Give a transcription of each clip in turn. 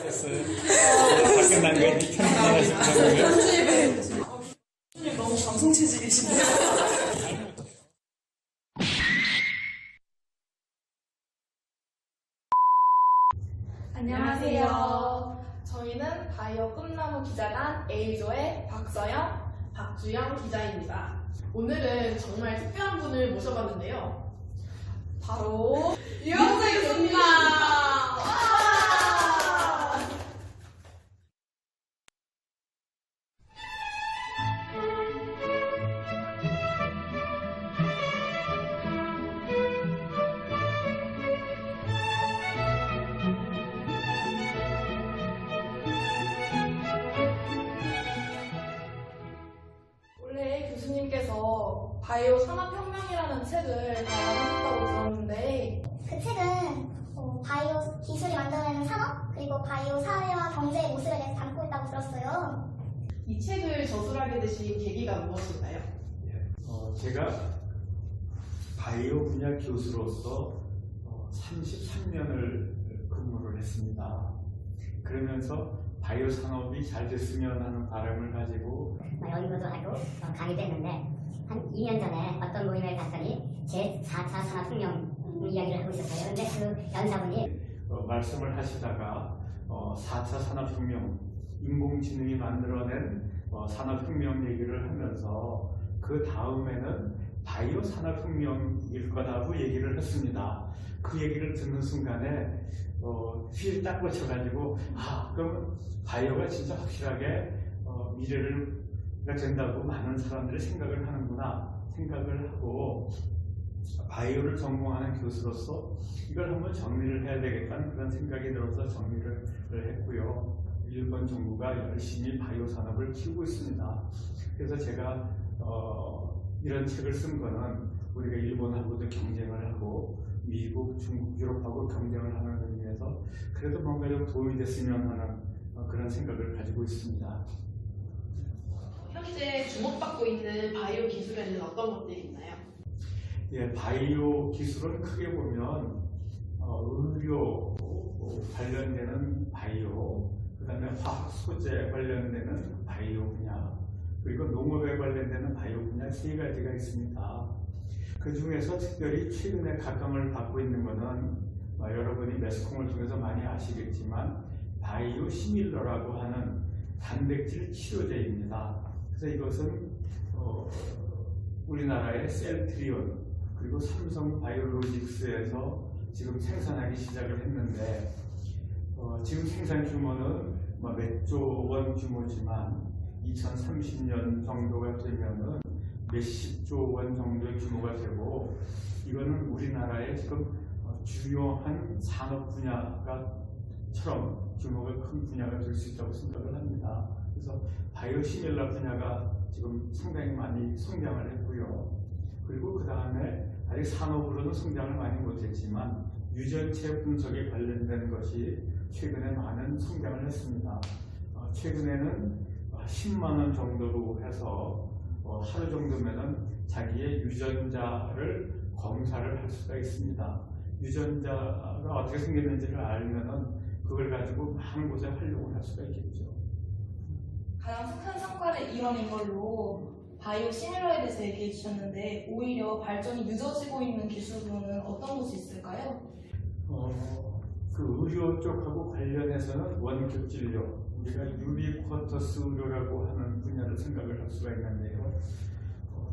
됐어요. 다 끝난 거예요. 편집을 너무 방송 체질이신데요. 안녕하세요. 저희는 바이오 꿈나무 기자단 A조의 박서영, 박주영 기자입니다. 오늘은 정말 특별한 분을 모셔봤는데요. 바로 유영재 교수입니다. 원래 교수님께서 바이오 산업혁명이라는 책을 발간하셨다고 들었는데 그 책은 바이오 기술이 만들어내는 산업 그리고 바이오 사회와 경제의 모습에 대해서 담고 있다고 들었어요. 이 책을 저술하게 되신 계기가 무엇인가요? 제가 바이오 분야 교수로서 33년을 근무를 했습니다. 그러면서 바이오 산업이 잘 됐으면 하는 바람을 가지고 연구도 하고 강의도 했는데 한 2년 전에 어떤 모임에 갔더니 제4차 산업혁명 이야기를 하고 있었어요. 근데 그 연사분이 말씀을 하시다가 4차 산업혁명, 인공지능이 만들어낸 산업혁명 얘기를 하면서 그 다음에는 바이오 산업혁명일 거라고 얘기를 했습니다. 그 얘기를 듣는 순간에 휠 딱 꽂혀가지고 그럼 바이오가 진짜 확실하게 미래가 된다고 많은 사람들이 생각을 하는구나 생각을 하고 바이오를 전공하는 교수로서 이걸 한번 정리를 해야 되겠다는 그런 생각이 들어서 정리를 했고요. 일본 정부가 열심히 바이오 산업을 키우고 있습니다. 그래서 제가 이런 책을 쓴 거는 우리가 일본하고도 경쟁을 하고 미국, 중국, 유럽하고 경쟁을 하는 의미에서 그래도 뭔가 좀 도움이 됐으면 하는 그런 생각을 가지고 있습니다. 현재 주목받고 있는 바이오 기술에는 어떤 것들이 있나요? 바이오 기술은 크게 보면 의료 관련되는 바이오, 그 다음에 화학 소재 관련되는 바이오 분야, 그리고 농업에 관련되는 바이오 분야 세 가지가 있습니다. 그 중에서 특별히 최근에 각광을 받고 있는 것은 여러분이 매스컴을 통해서 많이 아시겠지만 바이오 시밀러라고 하는 단백질 치료제입니다. 그래서 이것은 우리나라의 셀트리온 그리고 삼성 바이오로직스에서 지금 생산하기 시작을 했는데 지금 생산 규모는 몇 조 원 규모지만 2030년 정도가 되면은 몇십조 원 정도의 규모가 되고 이거는 우리나라의 지금 주요한 산업 분야가처럼 규모가 큰 분야가 될 수 있다고 생각을 합니다. 그래서 바이오 시밀러 분야가 지금 상당히 많이 성장을 했고요. 그리고 그 다음에 아직 산업으로는 성장을 많이 못했지만 유전체 분석에 관련된 것이 최근에 많은 성장을 했습니다. 최근에는 10만 원 정도로 해서 하루 정도면은 자기의 유전자를 검사를 할 수가 있습니다. 유전자가 어떻게 생겼는지를 알면은 그걸 가지고 많은 곳에 활용을 할 수가 있겠죠. 가장 큰 성과를 이뤄낸 걸로 바이오 시밀러에 대해서 얘기해 주셨는데 오히려 발전이 늦어지고 있는 기술로는 어떤 것이 있을까요? 그 의료 쪽하고 관련해서는 원격 진료, 우리가 유비쿼터스 의료라고 하는 분야를 생각을 할 수가 있는데요.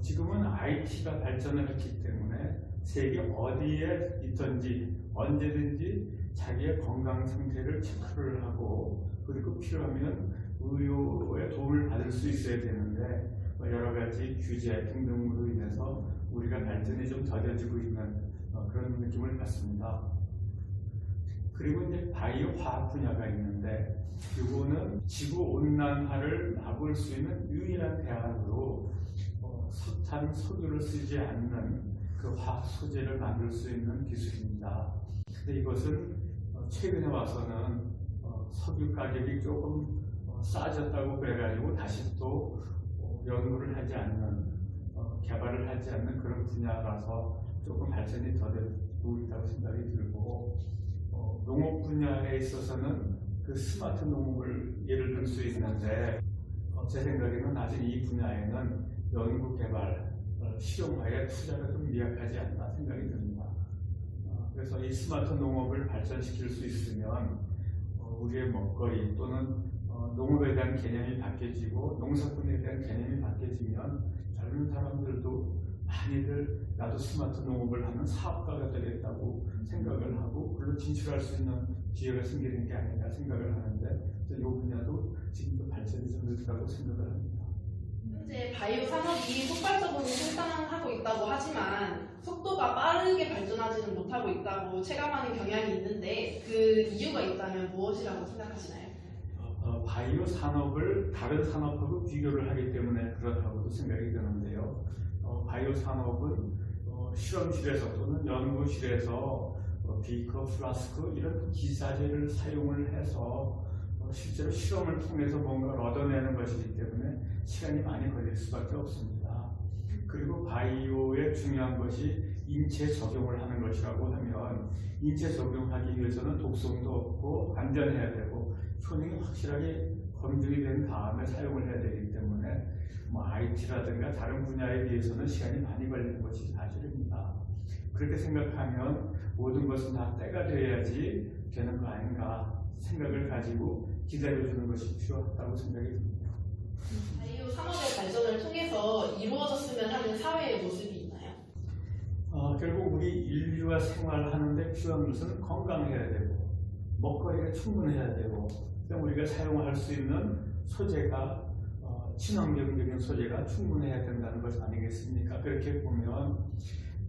지금은 IT가 발전을 했기 때문에 세계 어디에 있든지 언제든지 자기의 건강 상태를 체크를 하고 그리고 필요하면 의료의 도움을 받을 수 있어야 되는데 여러 가지 규제 등등으로 인해서 우리가 발전이 좀 더뎌지고 있는 그런 느낌을 받습니다. 그리고 이제 바이오 화학 분야가 있는데 이거는 지구 온난화를 막을 수 있는 유일한 대안으로 석탄, 석유를 쓰지 않는 그 화학 소재를 만들 수 있는 기술입니다. 근데 이것은 최근에 와서는 석유 가격이 조금 싸졌다고 그래가지고 다시 또 연구를 하지 않는 개발을 하지 않는 그런 분야라서 조금 발전이 더되고 있다고 생각이 들고 농업 분야에 있어서는 그 스마트 농업을 예를 들 수 있는데 제 생각에는 아직 이 분야에는 연구 개발, 실용화에 투자가 좀 미약하지 않나 생각이 듭니다. 그래서 이 스마트 농업을 발전시킬 수 있으면 우리의 먹거리 또는 농업에 대한 개념이 바뀌어지고 농사꾼에 대한 개념이 바뀌어지면 젊은 사람들도 많이들 나도 스마트 농업을 하는 사업가가 되겠다고 생각을 하고 그걸로 진출할 수 있는 기회가 생기는 게 아닌가 생각을 하는데 이 분야도 지금도 발전이 좀 늦다고 생각을 합니다. 현재 바이오 산업이 폭발적으로 성장하고 있다고 하지만 속도가 빠르게 발전하지는 못하고 있다고 체감하는 경향이 있는데 그 이유가 있다면 무엇이라고 생각하시나요? 바이오 산업을 다른 산업하고 비교를 하기 때문에 그렇다고도 생각이 드는데요. 바이오 산업은 실험실에서 또는 연구실에서 비커, 플라스크 이런 기사제를 사용을 해서 실제로 실험을 통해서 뭔가를 얻어내는 것이기 때문에 시간이 많이 걸릴 수밖에 없습니다. 그리고 바이오의 중요한 것이 인체 적용을 하는 것이라고 하면 인체 적용하기 위해서는 독성도 없고 안전해야 되고 효능이 확실하게 검증이 된 다음에 사용을 해야 되기 때문에 IT라든가 다른 분야에 비해서는 시간이 많이 걸리는 것이 사실입니다. 그렇게 생각하면 모든 것은 다 때가 되어야지 되는 거 아닌가 생각을 가지고 기다려주는 것이 필요하다고 생각이 듭니다. 바이오 산업의 발전을 통해서 이루어졌으면 하는 사회의 모습이 있나요? 결국 우리 인류가 생활하는데 필요한 것은 건강해야 되고 먹거리가 충분해야 되고 우리가 사용할 수 있는 소재가 친환경적인 소재가 충분해야 된다는 것 아니겠습니까? 그렇게 보면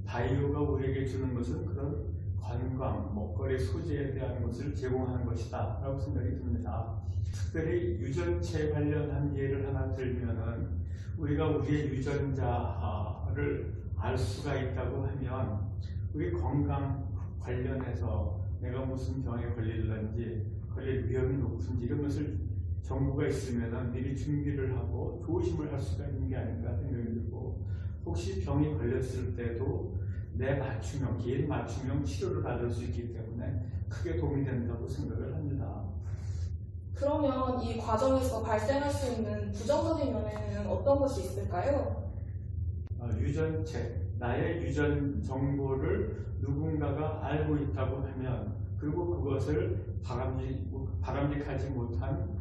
바이오가 우리에게 주는 것은 그런 건강, 먹거리 소재에 대한 것을 제공하는 것이다 라고 생각이 듭니다. 특별히 유전체 관련한 예를 하나 들면은 우리가 우리의 유전자를 알 수가 있다고 하면 우리 건강 관련해서 내가 무슨 병에 걸릴런지 걸릴 위험이 높은지 이런 것을 정보가 있으면 미리 준비를 하고 조심을 할 수가 있는 게 아닌가 생각이 들고 혹시 병이 걸렸을 때도 내 맞춤형, 개인 맞춤형 치료를 받을 수 있기 때문에 크게 도움이 된다고 생각을 합니다. 그러면 이 과정에서 발생할 수 있는 부정적인 면에는 어떤 것이 있을까요? 유전체, 나의 유전 정보를 누군가가 알고 있다고 하면 그리고 그것을 바람직하지 못한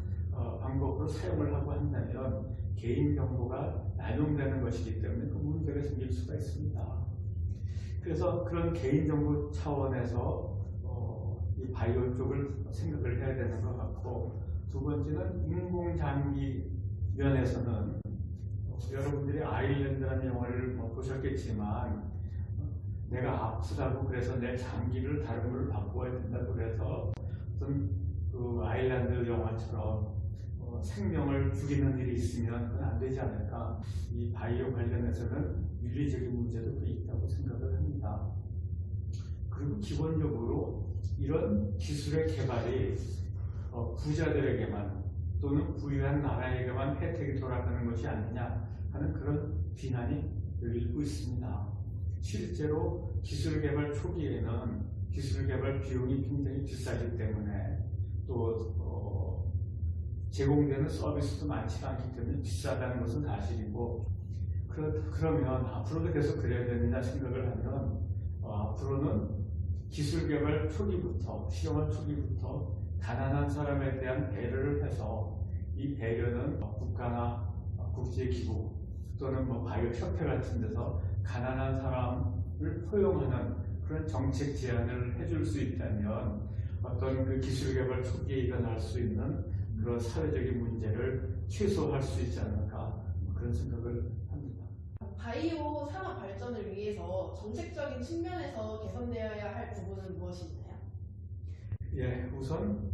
방법으로 사용을 하고 한다면 개인 정보가 남용되는 것이기 때문에 그 문제가 생길 수가 있습니다. 그래서 그런 개인정보 차원에서 이 바이오 쪽을 생각을 해야 되는 것 같고 두 번째는 인공장기 면에서는 여러분들이 아일랜드라는 영화를 보셨겠지만 내가 아프다고 그래서 내 장기를 다른 걸로 바꿔야 된다고 그래서 어떤 그 아일랜드 영화처럼 생명을 죽이는 일이 있으면 그건 안 되지 않을까. 이 바이오 관련해서는 윤리적인 문제도 꽤 있다고 생각을 합니다. 그리고 기본적으로 이런 기술의 개발이 부자들에게만 또는 부유한 나라에게만 혜택이 돌아가는 것이 아니냐 하는 그런 비난이 열리고 있습니다. 실제로 기술 개발 초기에는 기술 개발 비용이 굉장히 비싸기 때문에 또 제공되는 서비스도 많지가 않기 때문에 비싸다는 것은 사실이고 그러면 앞으로도 계속 그래야 되느냐 생각을 하면 앞으로는 기술 개발 초기부터 실험할 초기부터 가난한 사람에 대한 배려를 해서 이 배려는 국가나 국제기구 또는 바이오 협회 같은 데서 가난한 사람을 포용하는 그런 정책 제안을 해줄 수 있다면 어떤 그 기술 개발 초기에 일어날 수 있는 그런 사회적인 문제를 최소화할 수 있지 않을까 그런 생각을 합니다. 바이오 산업 발전을 위해서 정책적인 측면에서 개선되어야 할 부분은 무엇이 있나요? 예, 우선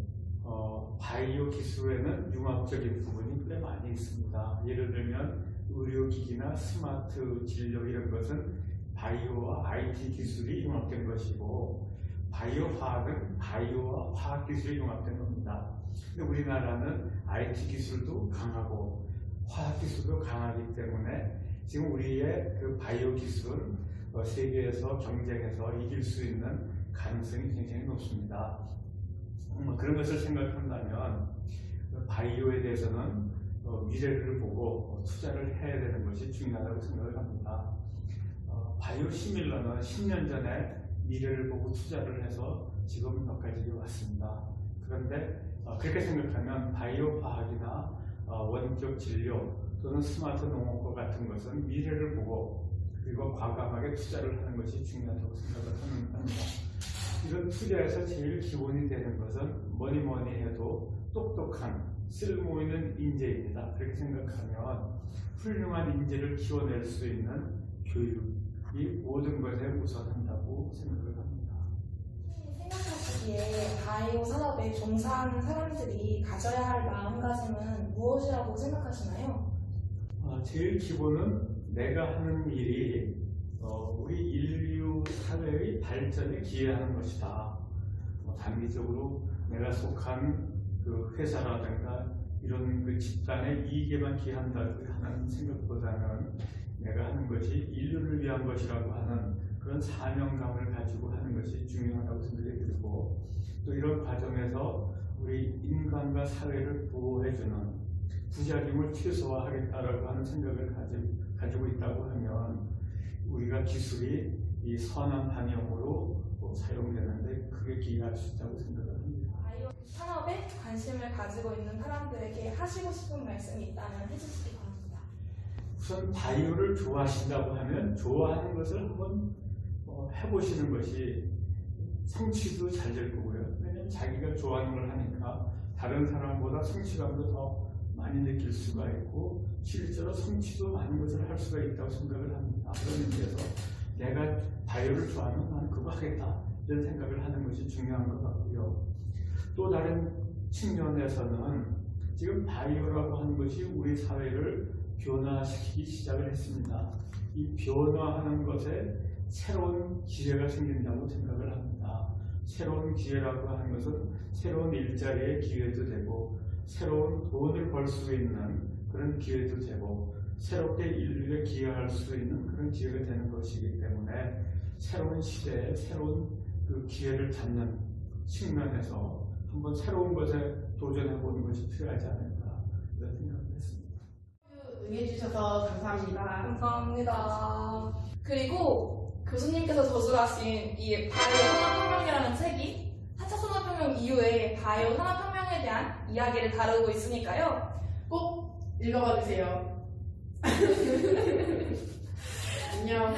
바이오 기술에는 융합적인 부분이 꽤 많이 있습니다. 예를 들면 의료기기나 스마트 진료 이런 것은 바이오와 IT 기술이 융합된 것이고 바이오 화학은 바이오와 화학 기술이 융합된 겁니다. 근데 우리나라는 IT 기술도 강하고 화학 기술도 강하기 때문에 지금 우리의 그 바이오 기술은 세계에서 경쟁해서 이길 수 있는 가능성이 굉장히 높습니다. 그런 것을 생각한다면 바이오에 대해서는 미래를 보고 투자를 해야 되는 것이 중요하다고 생각을 합니다. 바이오 시밀러는 10년 전에 미래를 보고 투자를 해서 지금 여기까지 왔습니다. 그런데 그렇게 생각하면 바이오 과학이나 원격 진료 또는 스마트 농업과 같은 것은 미래를 보고 그리고 과감하게 투자를 하는 것이 중요하다고 생각을 합니다. 이런 투자에서 제일 기본이 되는 것은 뭐니 해도 똑똑한 쓸모 있는 인재입니다. 그렇게 생각하면 훌륭한 인재를 키워낼 수 있는 교육이 모든 것에 우선한다고 생각을 합니다. 생각하시기에 바이오 산업에 종사하는 사람들이 가져야 할 마음가짐은 무엇이라고 생각하시나요? 제일 기본은 내가 하는 일이 우리 인류 사회의 발전에 기여하는 것이다. 단기적으로 내가 속한 그 회사라든가 이런 그 집단의 이익에만 기여한다고 하는 생각보다는 내가 하는 것이 인류를 위한 것이라고 하는 그런 사명감을 가지고 하는 것이 중요하다고 생각이 들고 또 이런 과정에서 우리 인간과 사회를 보호해주는 부작용을 최소화하겠다라고 하는 생각을 가지고 있다고 하면 우리가 기술이 이 선한 방향으로 사용되는데 크게 기여할 수 있다고 생각을 합니다. 바이오 산업에 관심을 가지고 있는 사람들에게 하시고 싶은 말씀이 있다면 해주시기 바랍니다. 우선 바이오를 좋아하신다고 하면 좋아하는 것을 한번 해보시는 것이 성취도 잘 될 거고요. 왜냐하면 자기가 좋아하는 걸 하니까 다른 사람보다 성취감도 더 많이 느낄 수가 있고 실제로 성취도 많은 것을 할 수가 있다고 생각을 합니다. 그런 의미에서 내가 바이오를 좋아하면 나는 그거 하겠다 이런 생각을 하는 것이 중요한 것 같고요. 또 다른 측면에서는 지금 바이오라고 하는 것이 우리 사회를 변화시키기 시작을 했습니다. 이 변화하는 것에 새로운 기회가 생긴다고 생각을 합니다. 새로운 기회라고 하는 것은 새로운 일자리의 기회도 되고 새로운 돈을 벌 수 있는 그런 기회도 되고 새롭게 인류에 기여할 수 있는 그런 기회가 되는 것이기 때문에 새로운 시대에 새로운 그 기회를 잡는 측면에서 한번 새로운 것에 도전해보는 것이 필요하지 않을까 이런 생각을 했습니다. 응해주셔서 감사합니다. 감사합니다. 그리고 교수님께서 저술하신 이 바이오 산업혁명이라는 책이 4차 산업혁명 이후에 바이오 산업혁명에 대한 이야기를 다루고 있으니까요. 꼭 읽어봐 주세요. 안녕.